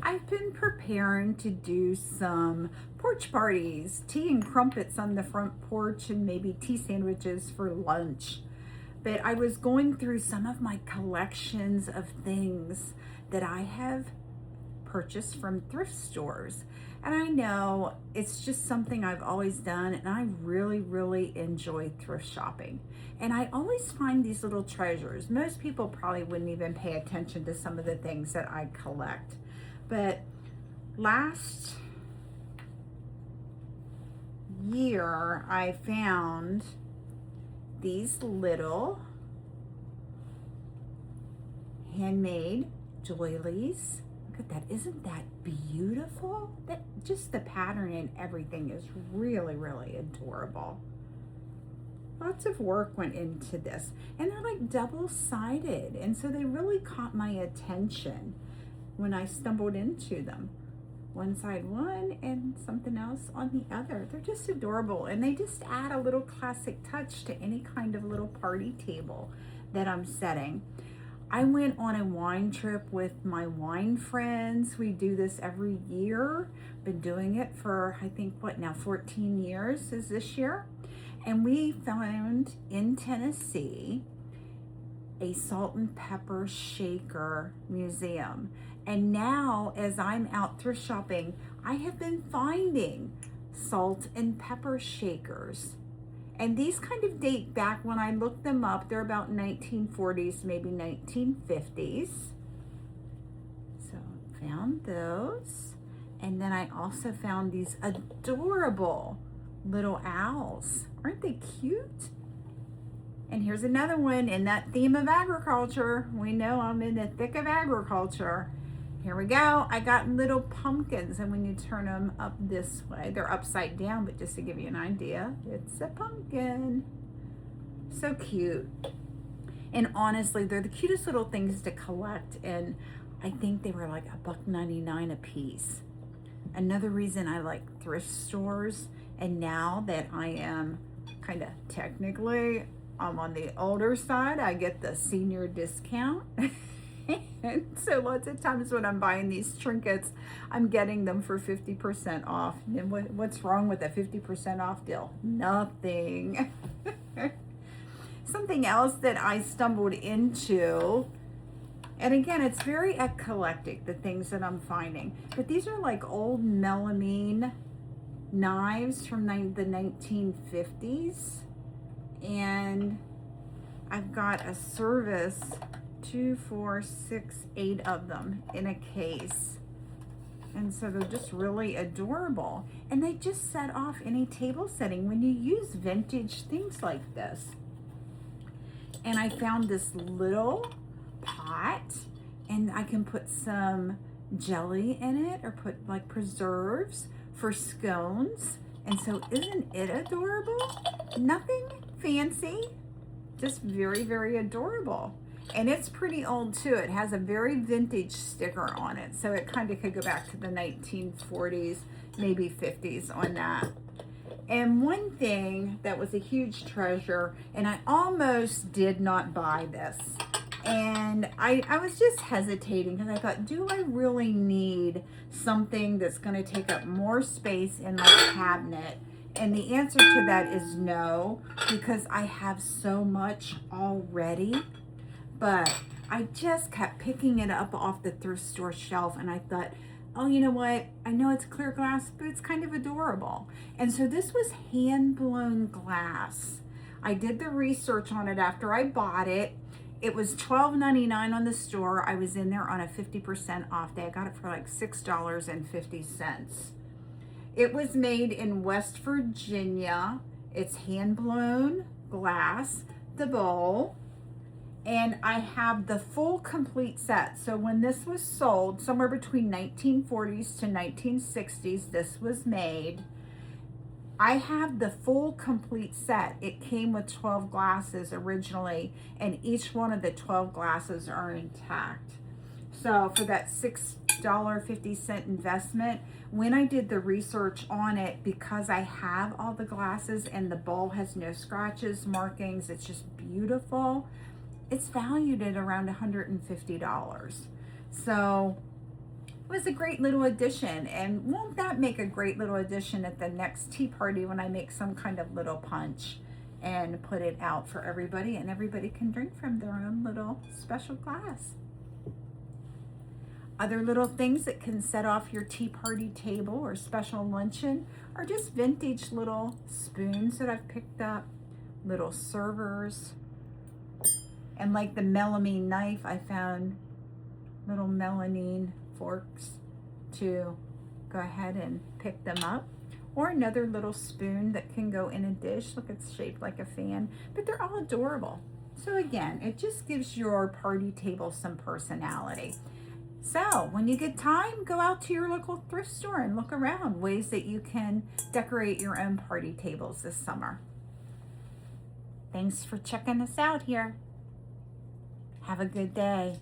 I've been preparing to do some porch parties, tea and crumpets on the front porch and maybe tea sandwiches for lunch. But I was going through some of my collections of things that I have purchased from thrift stores. And I know it's just something I've always done, and I really, really enjoy thrift shopping. And I always find these little treasures. Most people probably wouldn't even pay attention to some of the things that I collect. But last year, I found these little handmade doilies. Look at that. Isn't that beautiful? That just the pattern and everything is really, really adorable. Lots of work went into this, and they're like double-sided, and so they really caught my attention when I stumbled into them. One side one and something else on the other. They're just adorable, and they just add a little classic touch to any kind of little party table that I'm setting. I went on a wine trip with my wine friends. We do this every year. Been doing it for, I think, 14 years is this year. And we found in Tennessee a salt and pepper shaker museum. And now, as I'm out thrift shopping, I have been finding salt and pepper shakers. And these kind of date back, when I looked them up, they're about 1940s, maybe 1950s. So found those. And then I also found these adorable little owls. Aren't they cute? And here's another one in that theme of agriculture. We know I'm in the thick of agriculture. Here we go. I got little pumpkins, and when you turn them up this way, they're upside down, but just to give you an idea, it's a pumpkin. So cute. And honestly, they're the cutest little things to collect, and I think they were like $1.99 a piece. Another reason I like thrift stores, and now that I am kind of technically, I'm on the older side, I get the senior discount. And so lots of times when I'm buying these trinkets, I'm getting them for 50% off. And what's wrong with a 50% off deal? Nothing. Something else that I stumbled into, and again, it's very eclectic, the things that I'm finding. But these are like old melamine knives from the 1950s. And I've got a service, 2, 4, 6, 8 of them in a case. And so they're just really adorable. And they just set off any table setting when you use vintage things like this. And I found this little pot, and I can put some jelly in it or put like preserves for scones. And so isn't it adorable? Nothing fancy, just very, very adorable. And it's pretty old too. It has a very vintage sticker on it. So it kind of could go back to the 1940s, maybe 50s on that. And one thing that was a huge treasure, and I almost did not buy this. And I was just hesitating because I thought, do I really need something that's going to take up more space in my cabinet? And the answer to that is no, because I have so much already. But I just kept picking it up off the thrift store shelf, and I thought, oh, you know what? I know it's clear glass, but it's kind of adorable. And so this was hand-blown glass. I did the research on it after I bought it. It was $12.99 on the store. I was in there on a 50% off day. I got it for like $6.50. It was made in West Virginia. It's hand-blown glass, the bowl. And I have the full complete set. So when this was sold, somewhere between 1940s to 1960s, this was made. I have the full complete set. It came with 12 glasses originally, and each one of the 12 glasses are intact. So for that $6.50 investment, when I did the research on it, because I have all the glasses and the bowl has no scratches, markings, it's just beautiful, it's valued at around $150. So It was a great little addition, and won't that make a great little addition at the next tea party when I make some kind of little punch and put it out for everybody, and everybody can drink from their own little special glass. Other little things that can set off your tea party table or special luncheon are just vintage little spoons that I've picked up, little servers, and like the melamine knife, I found little melamine forks to go ahead and pick them up. Or another little spoon that can go in a dish. Look, it's shaped like a fan, but they're all adorable. So again, it just gives your party table some personality. So when you get time, go out to your local thrift store and look around ways that you can decorate your own party tables this summer. Thanks for checking us out here. Have a good day.